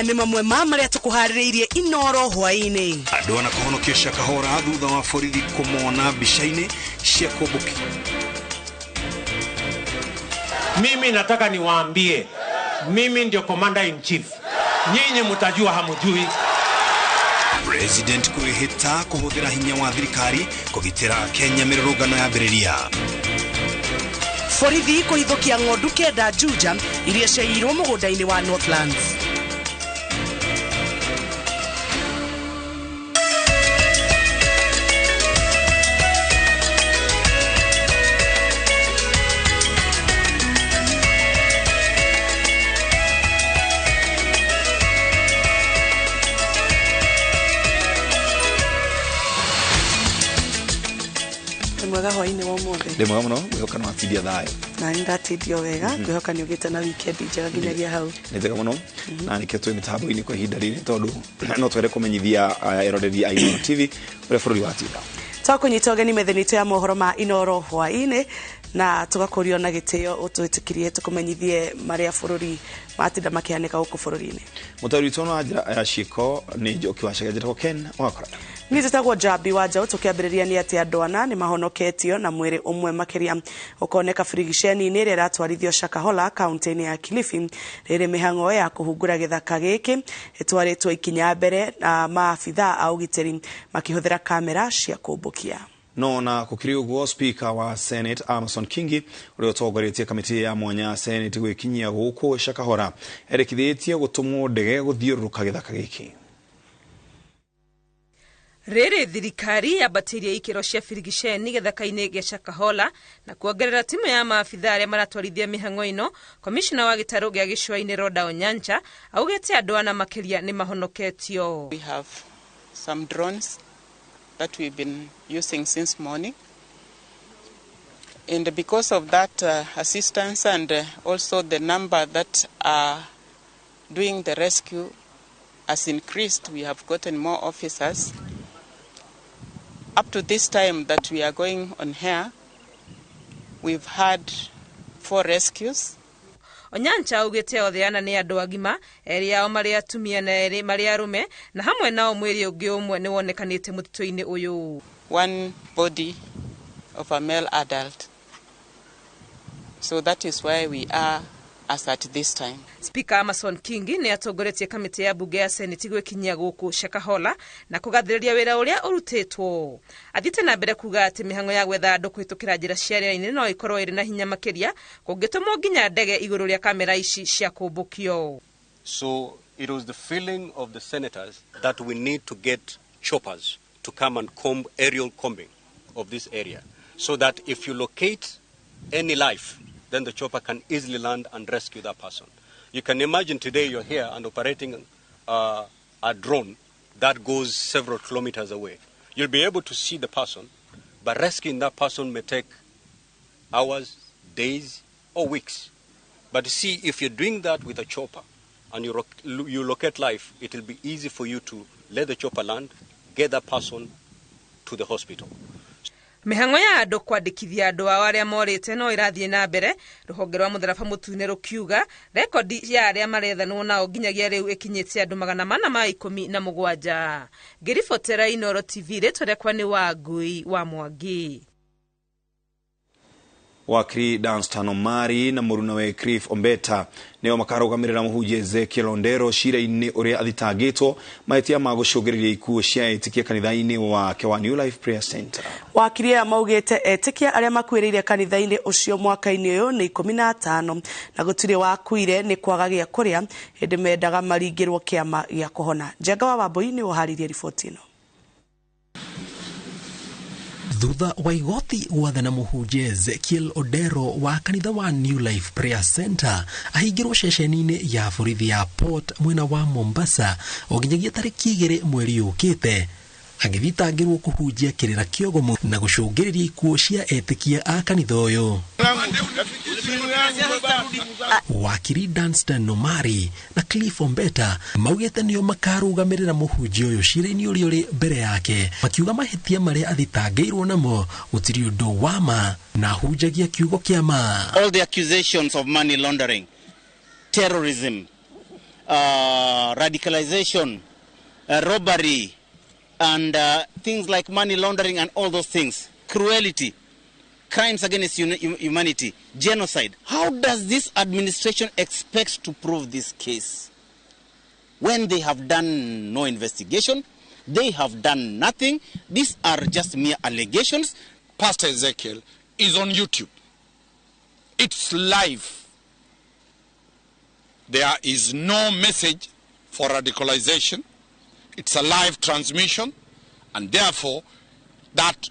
maya nĩ mamwe ma marĩa tũkũharĩrĩirie Inoro hwaĩ-inĩ. Andũ anakuhonokia Shakahola thutha wa borithi kũmona mbica-inĩ cia kũmbũki. Mimi nataka niwaambie, mimi ndio commander in chief. Nyinyi mtajua hamujui. President kwĩhĩta kũhũthĩra hinya wa thirikari kũgitĩra Kenya mĩrũrũngano ya mbĩrĩria. Borithi kũhithũkia ng'ondu kenda Juja iria ciaiyirwo mũgũnda-inĩ wa Northlands. Mwega hwaĩ-inĩ wa ũmũthĩ. Ndĩ mwega mũno, ngwĩhoka no atindia thayũ. Na nĩndatindio wega, ngwĩhoka nĩ ũgĩte na weekend njega nginyagia hau. Nĩ njega mũno, na nĩkĩo twĩ mĩtambo-inĩ kwa ihinda rĩrĩ tondũ no twende kũmenyithia eroreri a Inoro TV ũrĩa bũrũri watinda. Twakũnyita ũgeni methenitũ ya mohoro ma Inoro hwaĩ-inĩ na tũgakũrio na gĩtĩo ũtwĩtĩkirie tũkũmenyithie marĩa bũrũri matinda makĩhanĩka gũkũ bũrũri-inĩ. Nĩ njĩtagwo Jabi wa Njaũ, tũkĩambĩrĩria nĩ atĩ andũ ana nĩ mahonoketio na mwĩrĩ ũmwe makĩria ũkoneka birigiceni-inĩ ĩrĩa ĩratwarithio Shakahola kaunti-inĩ ya Kilifi. Rĩrĩ mĩhang'o ya kũhungura gĩthaka gĩkĩ ĩtwarĩtwo ikinya mbere na maabithaa a ũgitĩri makĩhũthĩra kamera cia kũmbũkia. No na kukiri uguo speaker wa Senate Amason Kingi ũrĩa ũtongoretie kamĩtĩ ya mwanya Senate gwĩkinyia gũkũ Shakahola erĩkithĩtie gũtũmwo ndege gũthiũrũrũka gĩthaka gĩkĩ. Rĩrĩ thirikari yambatirie ikĩro cia birigiceni gĩthaka-inĩ gĩa Shakahola na kuongerera timu ya maabithaa arĩa maratwarithia mĩhang'o ĩno. Komishona wa gĩtarũ gĩa gĩcũa-inĩ Roda Onyancha augĩte andũ ana makĩria nĩ mahonoketio. We have some drones that we've been using since morning, and because of that assistance and also the number that are doing the rescue has increased, we have gotten more officers. Up to this time that we are going on here, we've had 4 rescues. Onyancha augĩte othe ana nĩ andũ agima, erĩ ao marĩ atumia na erĩ marĩ arũme, na hamwe nao mwĩrĩ ũngĩ ũmwe nĩ wonekanĩte mũtitũ-inĩ ũyũ. One body of a male adult. So that is where we are as at this time. Speaker Amason Kingi nĩ atongoretie kamĩtĩ ya bunge ya Senate gwĩkinyia gũkũ Shakahola na kũgathĩrĩria wĩra ũrĩa ũrutĩtwo. Athiĩte na mbere kuga atĩ mĩhang'o ya gwetha andũ kũhĩtũkĩra njĩra cia rĩera-inĩ no ĩkorwo ĩrĩ na hinya makĩria kũngĩtũmwo nginya ndege igũrũ rĩa kamera ici cia kũmbũkio. So it was the feeling of the senators that we need to get choppers to come and comb aerial combing of this area so that if you locate any life, then the chopper can easily land and rescue that person. You can imagine today you're here and operating a drone that goes several kilometers away. You'll be able to see the person, but rescuing that person may take hours, days, or weeks. But see, if you're doing that with a chopper and you locate life, it will be easy for you to let the chopper land, get that person to the hospital. Mĩhang'o ya andũ kwandĩkithia andũ ao arĩa morĩte no ĩrathiĩ na mbere. Rũhonge rwa mũtharaba mũtune rũkiuga rekondi ya arĩa marethanwo nao nginyagia rĩu ĩkinyĩte andũ 417. Ngĩribotera Inoro TV, rĩtwa rĩakwa nĩ Wangui wa Mwangi. Wakiri Danstan Mari na mũruna we Cliff Ombeta nĩo makarũgamĩrĩra mũhunjia Ezekiel cira-inĩ ũrĩa athitangĩtwo mahĩtia ma gũcũngĩrĩria ikuũ cia etĩkia kanitha-inĩ wake wa New Life Prayer Center. Wakiri maugĩte etĩkia arĩa makuĩrĩire kanitha-inĩ ũcio mwaka-inĩ ũyũ nĩ 15 na gũtirĩ wakuire nĩ kwaga gĩa kũrĩa hĩndĩ mendaga maringĩrwo kĩama gĩa kũhona. Njenga wa Wambui nĩ ũharĩirie riboti ĩno. Thutha wa igoti gwathana mũhunjia Ezekiel Odero wa kanitha wa New Life Prayer Center ahingĩrwo ceceni-inĩ ya borithi ya Port mwena wa Mombasa o nginyagia tarĩki 2 mweri ũkĩte, agĩthitangĩrwo kũhunjia kĩrĩra kĩogomu na gũcũngĩrĩria ikuũ cia etĩkia a kanitha ũyũ. Wakiri Danstan Omari na Cliff Ombeta maugĩte nĩo makarũgamĩrĩra mũhunjia ũyũ cira-inĩ ũrĩa ũrĩ mbere yake, makiuga mahĩtia marĩa athitangĩirwo namo gũtirĩ ũndũ wa ma na ahunjagia kiugo kĩa ma. All the accusations of money laundering, terrorism, radicalization, robbery, and things like money laundering and all those things, cruelty, crimes against humanity, genocide. How does this administration expect to prove this case when they have done no investigation? They have done nothing. These are just mere allegations. Pastor Ezekiel is on YouTube. It's live. There is no message for radicalization. It's a live transmission, and therefore that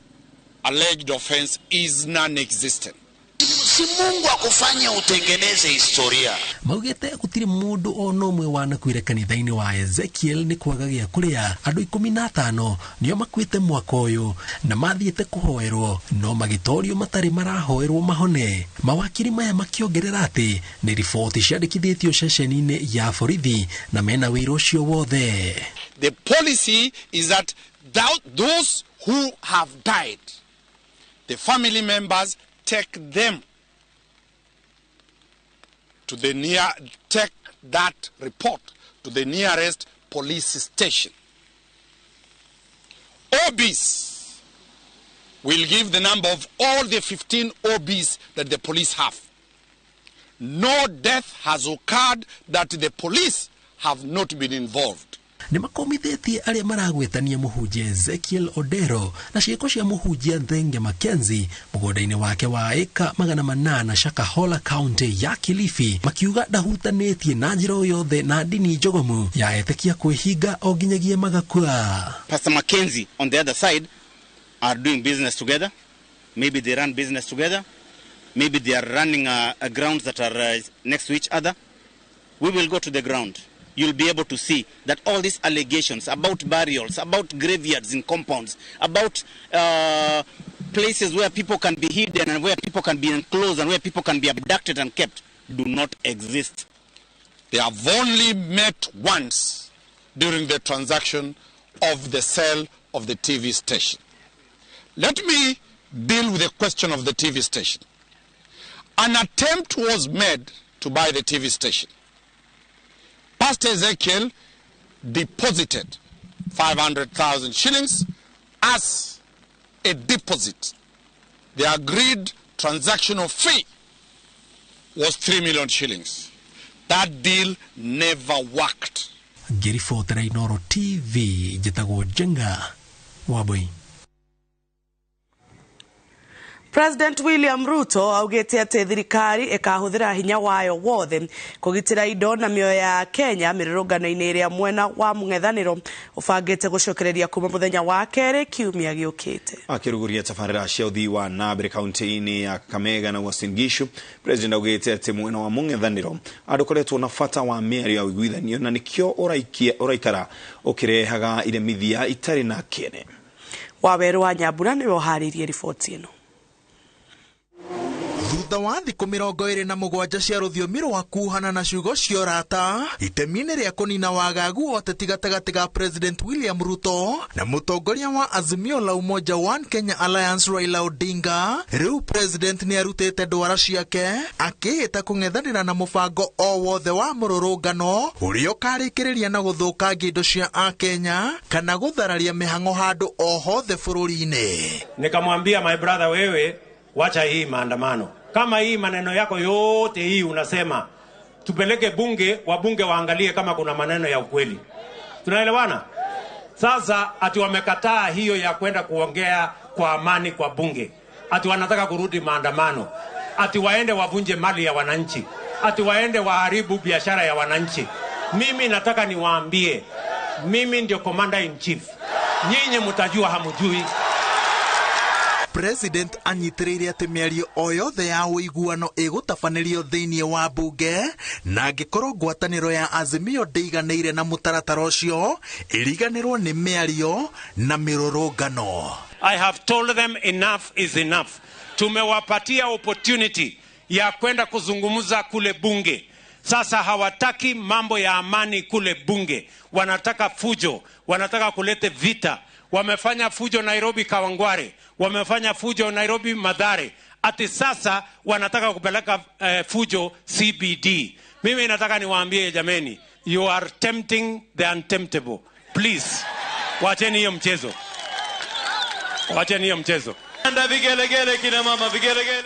alleged offense is non-existent. Si Mungu akufanye utengeneze historia. Maugete gutiri mundu ono umwe wanakuire kanitha-ini wa Ezekiel ni kwagagia kuria andu 15 nio makwite mwaka uyu na mathiete kuhoerwo no magitorio matari marahoerwo mahone. Mawakiri maya makiongerera ati ni riboti ciandikithitio ceceni-ini ya borithi na mena wira ucio wothe. The policy is that those who have died, the family members take them to take that report to the nearest police station. OBs will give the number of all the 15 OBs that the police have. No death has occurred that the police have not been involved. Ni makomithetie aria maragwetania muhunjia Ezekiel Odero na ciiko cia muhunjia Thenge Mackenzie mugonda-ini wake wa eka 800 Shakahola County ya Kilifi makiuga ndahutanetie na njira yothe na dini njogomu ya etekia kwihinga o nginyagia magakua. Pastor Mackenzie on the other side are doing business together. Maybe they run business together. Maybe they are running grounds that are next to each other. We will go to the ground. You'll be able to see that all these allegations about burials, about graveyards in compounds, about places where people can be hidden and where people can be enclosed and where people can be abducted and kept do not exist. They have only met once during the transaction of the sale of the TV station. Let me deal with the question of the TV station. An attempt was made to buy the TV station. Pastor Ezekiel deposited 500,000 shillings as a deposit. The agreed transactional fee was 3 million shillings. That deal never worked. Girifotera Inoro TV jitago jenga waboi. President William Ruto augete ati thirikari ikahuthira hinya wayo wothe kugitira indo na mioyo ya Kenya mirurungano-ini iria mwena wa mung'ethaniro ufangite gucokereria kuma muthenya wa keri kiumia giukite. Akiruguria tafarira cia uthii wa nambere kaunti-ini ya Kakamega na Uasin Gishu, President augete ati mwena wa mung'ethaniro adukoretwo na fata wa miario ya uiguithanio na nikio uraikara ukirehaga iremithia itari na kene. Waweru wa Nyambura niwe uharirie riboti ino. Thutha wa thiku 27 cia ruthiomi rwa kuhana na ciugo cia urata itemi-ini ria kunina wagagu oteti gatagati ga President William Ruto na mutongoria wa Azimio la Umoja One Kenya Alliance Raila Odinga, riu President ni arutite ndwara ciake akihita kung'ethanira na mubango o wothe wa mururungano uria ukarikiriria na guthukangia indo cia Akenya kana guthararia mihang'o handu o hothe bururi-ini. Nikamwambia my brother, wewe wacha hii maandamano. Kama hii maneno yako yote hii unasema tupeleke bunge, wabunge waangalie kama kuna maneno ya ukweli. Tunaelewana? Sasa ati wamekataa hiyo ya kwenda kuongea kwa amani kwa bunge. Ati wanataka kurudi maandamano. Ati waende wavunje mali ya wananchi. Ati waende waharibu biashara ya wananchi. Mimi nataka niwaambie, mimi ndio commander in chief. Nyinyi mtajua hamujui. President anyitiriire ati miario o yothe ya uiguano igutabanĩrio thĩinĩ wa bunge na angĩkorwo ngwatanĩro ya Azimio ndĩiganĩire na mũtaratara ũcio ĩriganĩrwo nĩ mĩario na mĩrũrũngano. I have told them enough is enough. Tumewapatia opportunity ya kwenda kuzungumza kule bunge. Sasa hawataki mambo ya amani kule bunge. Wanataka fujo, wanataka kulete vita. Wamefanya fujo Nairobi Kawangware, wamefanya fujo Nairobi Mathare. Ati sasa wanataka kupeleka fujo CBD. Mimi nataka niwaambie jameni, You are tempting the untemptable. Please, wacheni hiyo mchezo. Wacheni hiyo mchezo.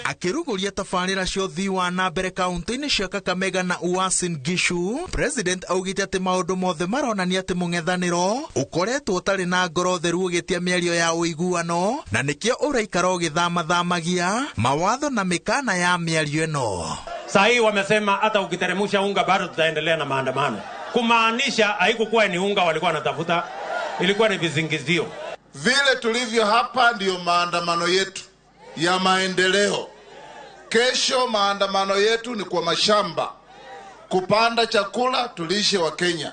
Akiruguria tabarĩra cia ũthii wa na mbere kaunti-inĩ cia Kakamega na Uasin Gishu, President augite atĩ maũndũ mothe maronania atĩ mũng'ethanĩro ũkoretwo ũtarĩ na ngoro theru ũgĩtia mĩario ya ũiguano, na nĩkĩo ũraikara ũgĩthamathamagia mawatho na mĩkana ya mĩario ĩno. Sahi wamesema hata ukiteremusha unga bado tutaendelea na maandamano. Kumaanisha haikukuwa ni unga walikuwa wanatafuta, ilikuwa ni vizingizio. Vile tulivyo hapa ndiyo maandamano yetu ya maendeleo. Kesho maandamano yetu ni kwa mashamba, kupanda chakula tulishe wa Kenya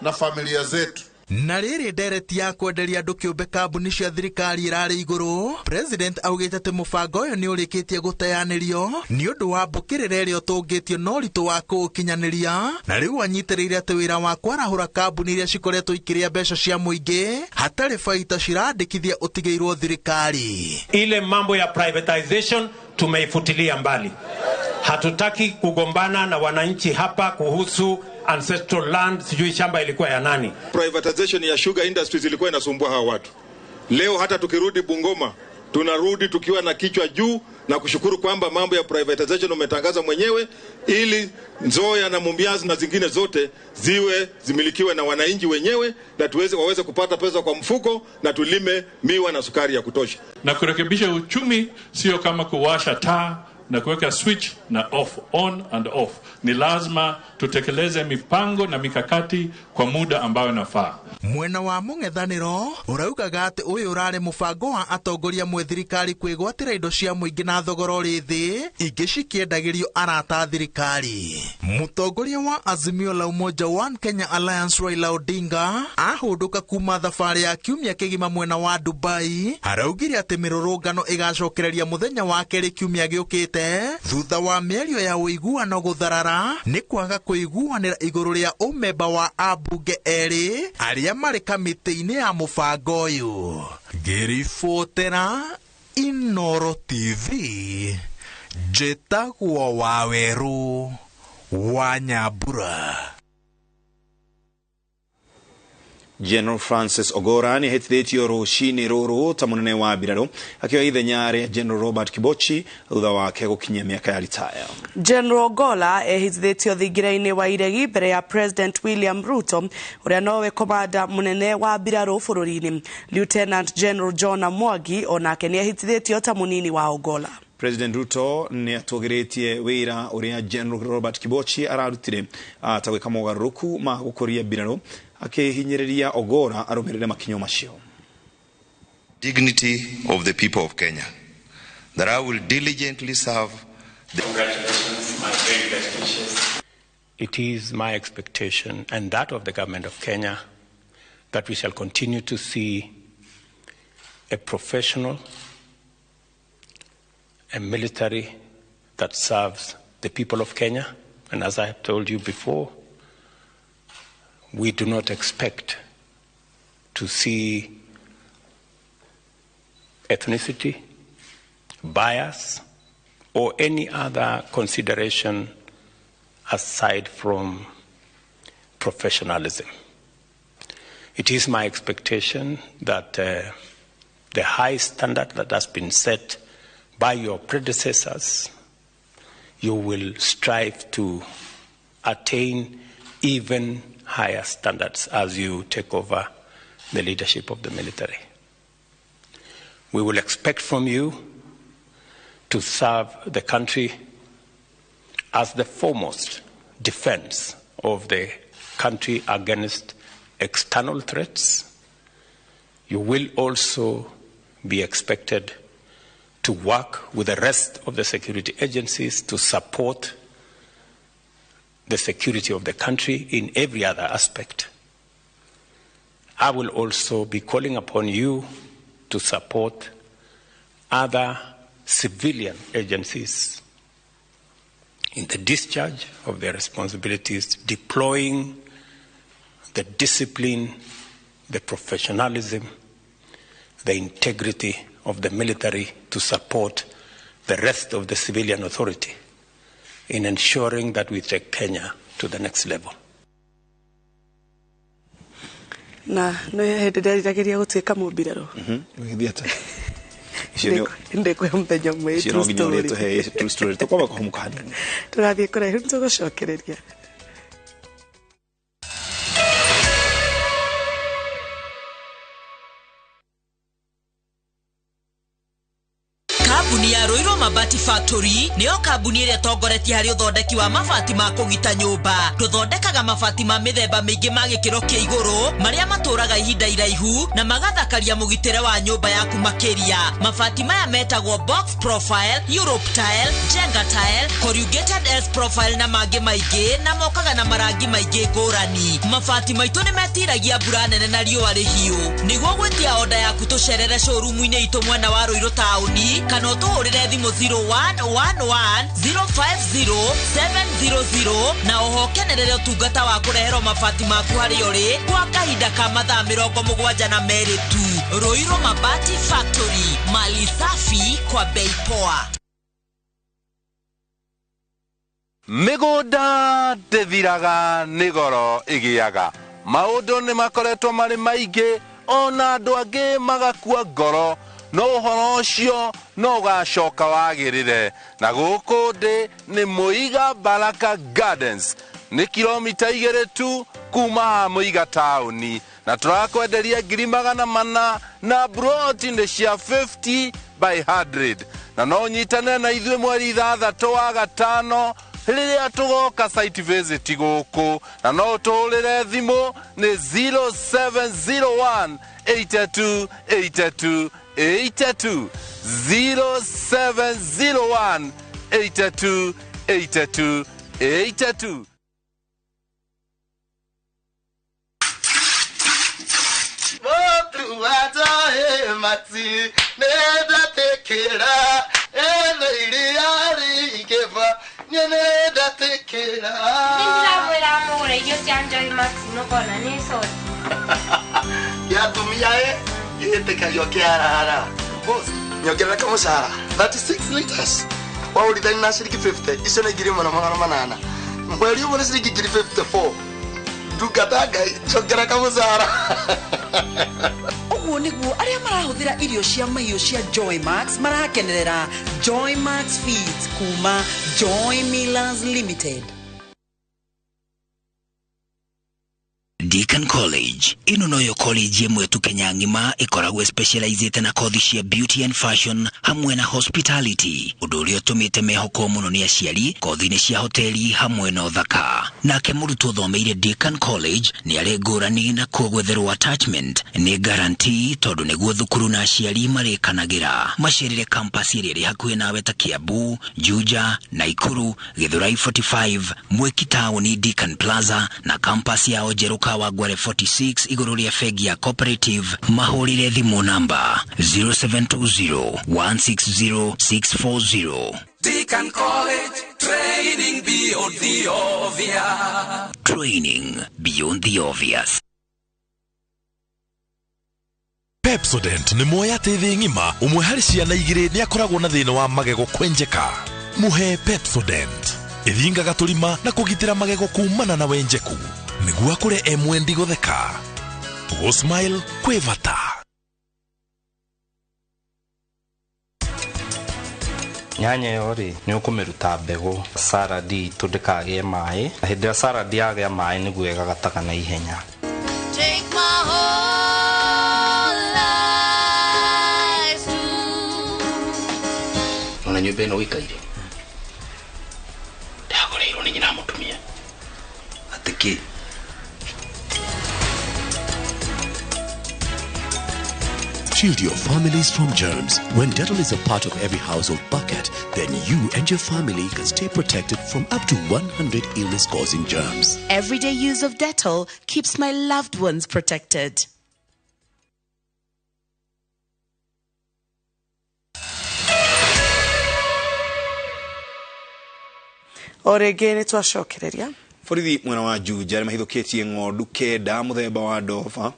na familia zetu. Na rĩrĩ ndereti ya kwenderia andũ kĩũmbe kambuni cia thirikari ĩrarĩ igũrũ, President augĩte atĩ mũbango ũyũ nĩ ũrĩkĩtie gũteanĩrio nĩ ũndũ wa mbũkĩrĩra ĩrĩa ũtũngĩtio na ũritũ wa kũũkinyanĩria, na rĩu anyitĩrĩire atĩ wĩra wa kwarahũra kambuni iria cikoretwo ikĩrĩa mbeca cia mũingĩ hatarĩ baita cirandĩkithia ũtigĩirwo thirikari. Ile mambo ya privatization tumeifutilia mbali. Hatutaki kugombana na wananchi hapa kuhusu ancestral land, sijui shamba ilikuwa ya nani. Privatization ya sugar industries ilikuwa inasumbua hawa watu. Leo hata tukirudi Bungoma, tunarudi tukiwa na kichwa juu na kushukuru kwamba mambo ya privatization umetangaza mwenyewe, ili Nzoia na Mumias na zingine zote zimilikiwe na wananchi wenyewe, na waweze kupata pesa kwa mfuko na tulime miwa na sukari ya kutosha. Na kurekebisha uchumi sio kama kuwasha taa na kuweka switch na off, on and off. Ni lazima tutekeleze mipango na mikakati kwa muda ambao inafaa. Mwena wa mũng'ethanĩro ũraugaga atĩ ũyũ ũrarĩ mũbango wa atongoria mwe thirikari kwĩgwatĩra indo cia mũingĩ na thogora ũrĩ thĩ, ingĩ cikĩendagĩrio arata thirikari. Mũtongoria wa Azimio la Umoja One Kenya Alliance Raila Odinga ahũndũka kuma thabarĩ ya kiumia kĩgima mwena wa Dubai, araugire atĩ mĩrũrũngano ĩgacokereria mũthenya wa kerĩ kiumia gĩũkĩte thutha wa mĩario ya ũiguano gũtharara nĩ kwaga kũiguanĩra igũrũ rĩa ũmemba wa ambunge erĩ arĩa marĩ kamĩtĩ-inĩ ya mũbango ũyũ. Ngĩribotera Inooro TV, njĩtagwo Waweru wa Nyambura. General Francis Ogora ni hetithĩtio rũcinĩ rũrũ ta mũnene wa mbirarũ akĩoya ithenya rĩa General Robert Kibochi thutha wake gũkinyia mĩaka ya retire. General Ogola ehithĩtio thingira-inĩ wa iregi mbere ya President William Ruto ũrĩa nowe komanda mũnene wa mbirarũ bũrũri-inĩ. Lieutenant General John Mwangi onake nĩ ehithĩtio ta mũnini wa Ogola. President Ruto nĩ atũgĩrĩtie wĩra ũrĩa General Robert Kibochi ararutire ta gwĩka mogarũrũku ma gũkũria mbirarũ, akĩhinyĩrĩria Ogora arũmĩrĩre makinyo macio. Dignity of the people of Kenya, that I will diligently serve the... Congratulations, my very best wishes. It is my expectation and that of the government of Kenya that we shall continue to see a professional, a military that serves the people of Kenya. And as I have told you before, we do not expect to see ethnicity, bias, or any other consideration aside from professionalism. It is my expectation that the high standard that has been set by your predecessors, you will strive to attain even higher standards as you take over the leadership of the military. We will expect from you to serve the country as the foremost defense of the country against external threats. You will also be expected to work with the rest of the security agencies to support the security of the country in every other aspect. I will also be calling upon you to support other civilian agencies in the discharge of their responsibilities, deploying the discipline, the professionalism, the integrity of the military to support the rest of the civilian authority in ensuring that we take Kenya to the next level. na no hende ndirageria gutuika mumbiraro Githiata. Ndekwe mpenyo mwe true story to kwa kumukani. Turathie kura hiru tugucokereria. Kambuni ya Roiro Mabati Factory niyo kambuni iria tongoretie hari uthondeki wa mabati ma kugita nyumba. Tuthondekaga mabati ma mithemba mingi ma gikiro kia iguru maria maturaga ihinda iraihu na magathakaria mugitire wa nyumba yaku makiria. Mabati maya metagwo box profile, Europe tile, Jenga tile, corrugated S profile na mangi maingi na mokaga na marangi maingi ngurani. Mabati maitu ni metiragia mbura nene na riũa rĩhiũ. Niguo gwetia order yaku tucerere showroom-inĩ itu mwena wa Roiro tauni kana utuhurire thimu 0111050700 na uhokenerere utungata wa kurehero mabati maku hari uri kwa kahinda ka mathaa 72 tu. Roiro Mabati Factory, mali safi kwa bei poa. Migunda ndithiraga nĩ goro ĩgĩaga. Maũndũ nĩ makoretwo marĩ maingĩ ona andũ angĩ magakua ngoro. No ũhoro ũcio no ũgacoka wagĩrĩre. Na gũkũ ndĩ nĩ Muiga Baraka Gardens. Nĩ kilomita 2 tu kuma Muiga taũni. Na tũrakwenderia 400 na broti nĩ cia 50 by 100. Na no nyitane na ithuĩ mweri 3 wa gatano rĩrĩa tũgoka site visit gũkũ. Na no tũhũrĩre thimũ nĩ 0701 82 82 82 0701 82 82 82. Mati nenda tekera iria kefa nenda tekera ndira mwira yo sianjo Max no kona ni so ya tumia itekayo kiarara boss nyongera kama sara 36 liters wa ulidani na shiriki 50 isona giri mana manana mweli yo mwana shiriki giri 54 dukataga nyongera kama sara. Oguo niguo aria marahuthira irio cia mahiũ cia Joy Max marakenerera Joy Max Feeds kuma Joy Millers Limited. Deakin College ino noyo college yemwe tu Kenya ngima ikoragwo specialized na kothi cia beauty and fashion hamwe na hospitality. Undu uria utumite mehoko muno ni aciari kothi-ini cia hoteli hamwe na uthaka. Nake murutwo thomeire Deakin College ni ari ngurani na kugwetherwo attachment ni guarantee tondu niguo thukuru na aciari marikanagira. Macerere campus iri hakuhi nawe ta Kiambu, Juja, Naikuru, Githurai 45, Mweki tauni Deakin Plaza na campus ya Ojeruka wa Gware 46 iguru ria fegi ya cooperative. Mahurire thimu namba 0720160640. Deakin College, training beyond the obvious. Training beyond the obvious. Pepsodent ni moya tethi ngima umwe hari ciana igiri ni akoragwo na thina wa magego kwenjeka. Muhe Pepsodent ithinga gatulima na kugitira magego kumana na wenjeku niguo akure emwendi gutheka. Go smile kwevata. Nyanya yori ni ukumiruta mbegu saladi tudikagie mai na hindira saladi yagea mai niguo egagataga na ihenya. Take my whole life to. Ona nyumba ino wikaire ndagoreirwo ni nyina mutumia atiki. Shield your families from germs. When Dettol is a part of every household bucket, then you and your family can stay protected from up to 100 illness-causing germs. Everyday use of Dettol keeps my loved ones protected. Orege ni twacokereria. Borithi mwena wa Juja ni mahithukitie ng'ondu kenda muthemba wa ndoba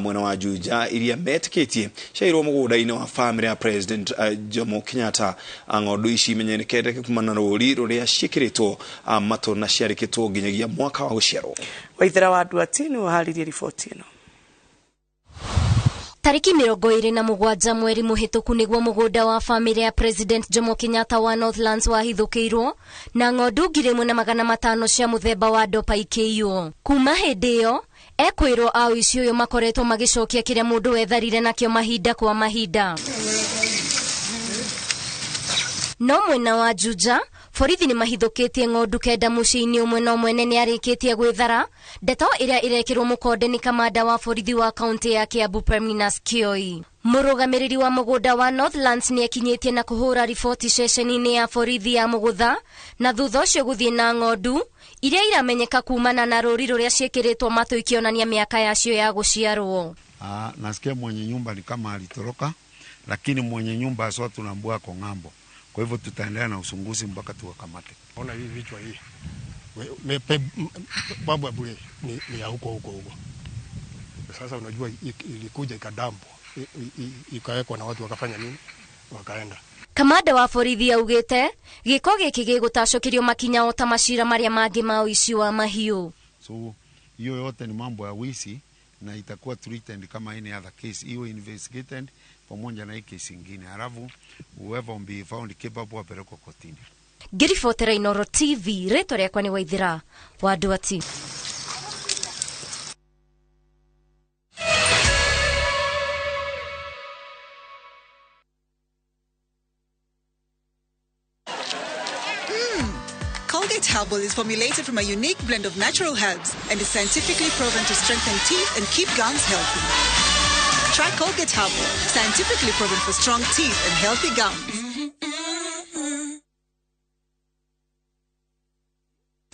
mwena wa Juja iria metikitie ciairwo mugunda-ini wa family ya President Jomo Kenyatta. Ng'ondu ici imenyerekete kumana na rũri rũrĩa ciĩkĩrĩtwo matũ na ciarĩkĩtwo nginyagia mwaka wa gũciarwo. Waithera wa Duati ni waharirie riboti ino. Tariki 27 mweri muhituku niguo mugunda wa family ya President Jomo Kenyatta wa Northlands wahithukirwo na ng'ondu 1,500 cia muthemba wa ndopa ikĩiywo. Kuma hĩndĩ ĩyo ekwirwo aici ũyũ makoretwo magicokia kĩrĩa mũndũ wetharire nakĩo mahinda kwa mahinda. No mwena wa Juja, borithi nĩ mahithũkĩtie ng'ondu 9 mũciĩ-inĩ ũmwe na ũmwe nĩ arĩkĩtie gwĩthara. Ndeto ĩrĩa ĩrekĩrwo mũkonde nĩ kamanda wa borithi wa kaunti ya Kiambu Perminas Kioi. Mũrũgamĩrĩri wa mũgũnda wa Northlands nĩ ekinyĩtie na kũhũra riboti ceceni-inĩ ya borithi ya Mũgũtha na thutha ũcio gũthiĩ na ng'ondu iria iramenyeka kumana na rũri rũrĩa ciĩkĩrĩtwo matũ ikionania mĩaka yacio ya gũciarwo. Nasikia mwenye nyumba ni kama alitoroka, lakini mwenye nyumba aswa tunambua kwa ng'ambo. Kwa hivyo tutaendelea na uchunguzi mpaka tuwakamate. Ona hivi vichwa hii. Babu ya bure ni ya huko. Sasa unajua ilikuja ikadampo. Ikawekwa na watu wakafanya nini? Wakaenda. Kamanda wa borithi augĩte gĩko gĩkĩ gĩgũtacũkĩrio makinya o ta macira marĩa mangĩ ma ũici wa mahiũ. So hiyo yote ni mambo ya wizi na itakuwa treated kama any other case. Hiyo investigated pamoja na hii kesi nyingine. Halafu whoever will be found capable apelekwa kotini. Ngiribotera Inoro TV, rĩtwa rĩakwa nĩ Waithira wa Ndwati. Colgate Herbal is formulated from a unique blend of natural herbs and is scientifically proven to strengthen teeth and keep gums healthy. Try Colgate Herbal, scientifically proven for strong teeth and healthy gums.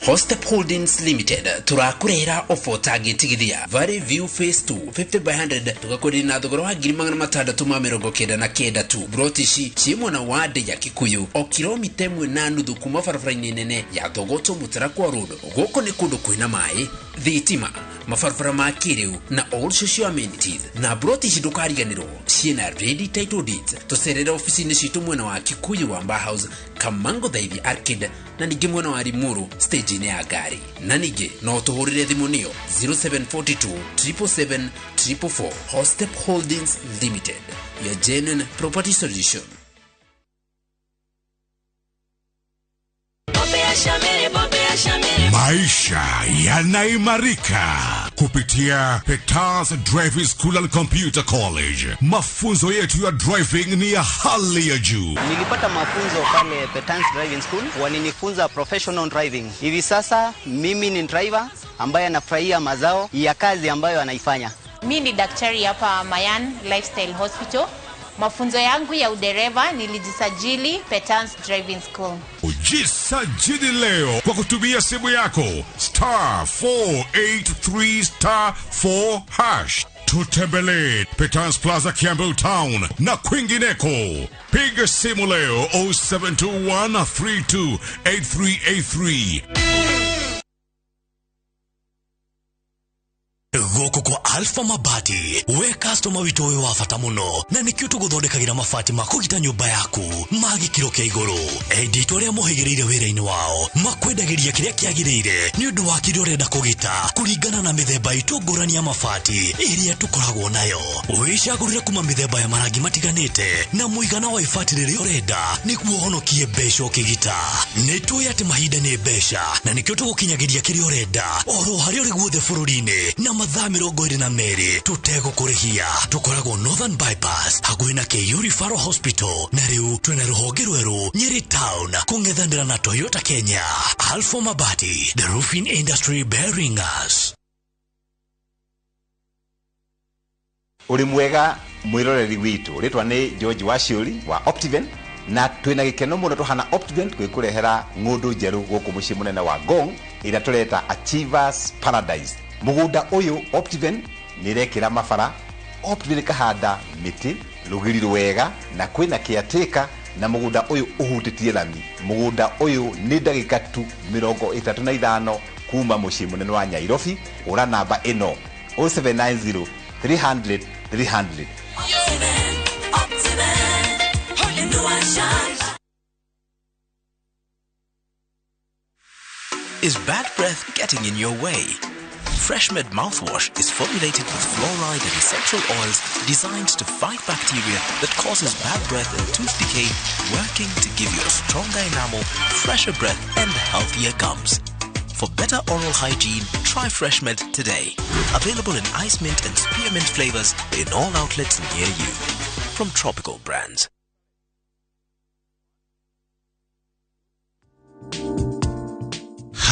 Hostep Holdings Limited turakurehera offer targetigithia Valley View Phase 2 50 by 100 tugakorera na thogora wa 699 tu brotishi chimona wade ya Kikuyu o kilomita 1.5 kuma barabara-inĩ nene ya Thogoto Mutarakwa Road. Goko ni kundu kwina mai thitima mafarfara ma kiriu na all social amenities na brotishi ndukariganirwo ciina ready title deeds tucerere ofisi-inĩ citu mwena wa Kikuyu wa Mba House Kamango Thaithi Arcade na ningi mwena wa Limuru stage ya gari na ningi no tuhurire thimu niyo 0742 777 444. Hostep Holdings Limited, your genuine property solution. Maisha yanaimarika kupitia Peters Driving School and Computer College. Mafunzo yetu ya driving ni ya hali ya juu. Nilipata mafunzo pale Peters Driving School, walinifunza professional driving. Hivi sasa mimi ni driver ambaye anafurahia mazao ya kazi ambayo anaifanya. Mimi ni daktari hapa Mayan Lifestyle Hospital. Mafunzo yangu ya udereva nilijisajili Peters Driving School. Ujisajili leo kwa kutumia simu yako *483*4#. Tutembelee Peters Plaza Campbell Town na kwingineko. Piga simu leo 0721328383. Goko kwa Alpha Mabati, we customer wito we wafata muno na nikio tuguthondekagira mabati makugita nyumba yaku magikiro kia iguru. Edito ria muhigireire wira-ini wao makwendagiria kiria kiagirire ni undu wa kiria urenda kugita kuringana na mithemba itu ngurani ya mabati iria tukoragwo nayo. Wicagurire kuma mithemba ya marangi matiganite na muigana wa ibati riria urenda niguo honokie mbeca ukigita. Nitui ati mahinda ni mbeca na nikio tugukinyagiria kiria urenda oro haria uri guothe bururi-ini na mathaa 22 tutegũkũrĩhia. Tukoragwo Northern Bypass hakuhĩ na KU Referral Hospital na rĩu twina rũhonge rwerũ Nyeri Town kũng'ethanĩra na Toyota Kenya. Alpha Mabati, the roofing industry bearing us. Uri mwega mwiroreri witu, ritwa ni George Washiuri wa Optiven na twina gikeno muno tuhana Optiven gwikurehera ng'undu njeru guku mucii munene wa Ngong ira tureta Achievers Paradise. Mugunda uyu Optiven nirekira mabara, Optiven kahanda miti rugiri rwega na kwina kiateka na mugunda uyu uhutitie lami. Mugunda uyu ni ndagika tu 35 kuma mucii munene wa Nyairobi. Ura namba ino 0790 300 300. Is bad breath getting in your way? FreshMed mouthwash is formulated with fluoride and essential oils designed to fight bacteria that causes bad breath and tooth decay, working to give you a stronger enamel, fresher breath, and healthier gums. For better oral hygiene, try FreshMed today. Available in ice mint and spearmint flavors in all outlets near you. From Tropical Brands.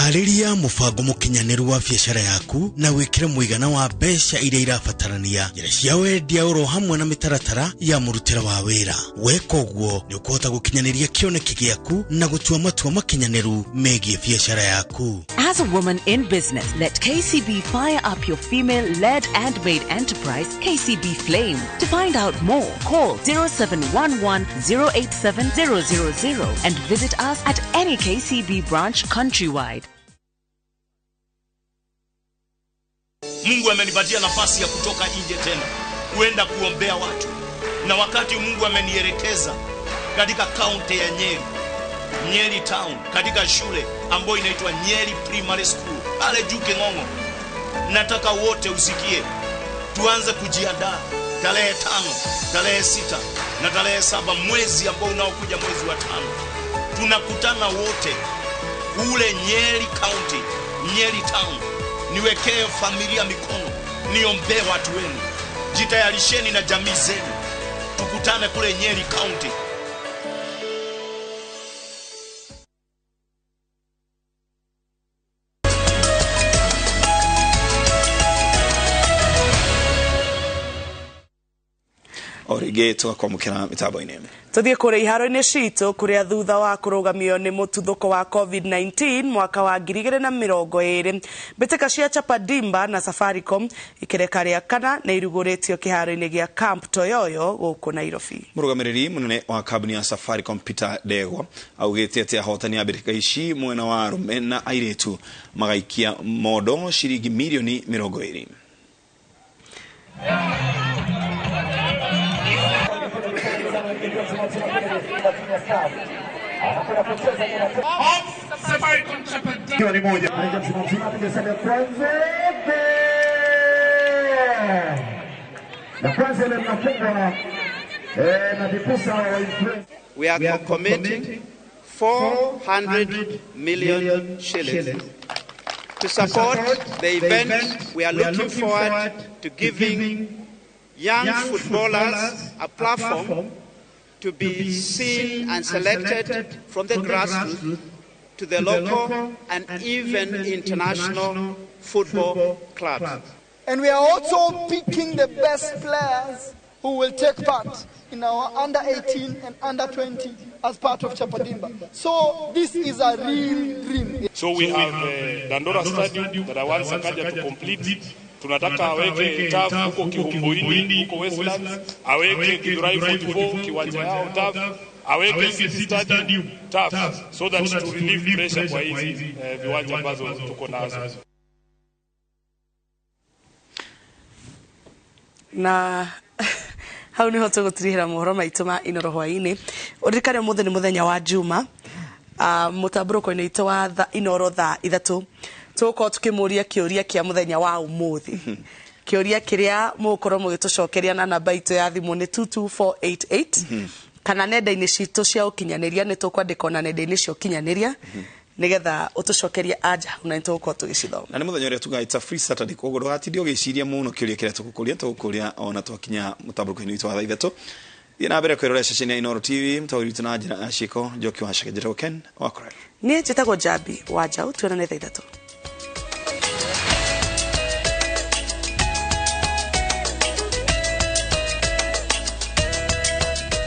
Hariria mufango mukinyanĩru wa biacara yaku na wikire muigana wa mbeca iria irabatarania njĩra cia wendia oro hamwe na mitaratara ya murutĩra wa wĩra. Weka ũguo nĩ ũkũhota gũkinyanĩria kĩoneki gĩaku na gũtua matua makinyanĩru megiĩ biacara yaku. As a woman in business, let KCB fire up your female-led and made enterprise, KCB Flame. To find out more, call 0711-087-000 and visit us at any KCB branch countrywide. Mungu amenipatia nafasi ya kutoka nje tena kuenda kuombea watu, na wakati Mungu amenielekeza katika kaunti ya Nyeri town, katika shule ambayo inaitwa Nyeri Primary School pale juu King'ong'o. Nataka wote usikie, tuanze kujiandaa tarehe 5, tarehe 6 na tarehe 7 mwezi ambao unaokuja, mwezi wa 5. Tunakutana wote ule Nyeri County, Nyeri town. Niwekee familia mikono, niombee watu wenu. Jitayarisheni na jamii zenu. Tukutane kule Nyeri County. Orige tugakwamukira mitabo-inĩ. Tuthie kũrĩa iharo-inĩ citũ kũrĩa thutha wa kũrũgamio nĩ mũtuthũko wa COVID-19 mwaka wa 2020 mbĩtĩka cia Chapadimba na Safaricom ikĩreka rĩa kana na irugũrĩtio kĩharo-inĩ gĩa Camp Toyoyo gũkũ Nairobi. Mũrũgamĩrĩri mũnene wa kambuni ya Safaricom Peter Degwa augĩte atĩ ahotani a mbĩtĩka ici mwena wa arũme na airĩtu magaikia modo ciringi milioni 20. We are committing 400 million shillings to support the event. We are looking forward to giving young footballers a platform to be seen and selected from the grassroots to the local and even international football clubs. And we are also picking the best players who will take part in our under 18 and under 20 as part of Chapadimba. So this is a real dream. So we have Dandora Stadium that I want Sakaja to complete. Tunataka aweke TAF huko Kihumbuini, huko Westlands, aweke Kidurai 44 kiwanja yao TAF, aweke City Stadium TAF, so that to relieve pressure kwa hizi viwanja ambazo tuko nazo. Na hau niho tũgũtirihĩra mohoro maitũ ma Inoro hwainĩ. Ũririkane mũthĩ nĩ mũthenya wa Juma. Mũtambũrũko-inĩ itũ wa Inoro thaa 3 tũgũkorwo tũkĩmũria kĩũria kĩa mũthenya wa ũmũthĩ. Kĩũria kĩrĩa mũgũkorwo mũgĩtũcokeria na namba itũ ya thimũ nĩ 22488 kana nenda-inĩ citũ cia ũkinyanĩria nĩ tũkwandĩka na nenda-inĩ cia ũkinyanĩria nigetha ũtũcokerie anja na nĩtũgũkorwo tũgĩcithoma. Na nĩ mũthenya ũrĩa tuga it's a free Saturday, koguo ndũgatinde ũgĩciria mũno kĩũria kĩrĩa tũgũkũria ona twakinya mũtambũrũko-inĩ witũ wa thaa 3. Thiĩ na mbere kwĩrorera ceceni ya Inoro TV, mũtawĩri witũ na njĩra ya ciĩko, Njoki wa Shakahola Ken Wakora. Niĩ njĩtagwo Jabi wa Njau, tuonane thaa 3.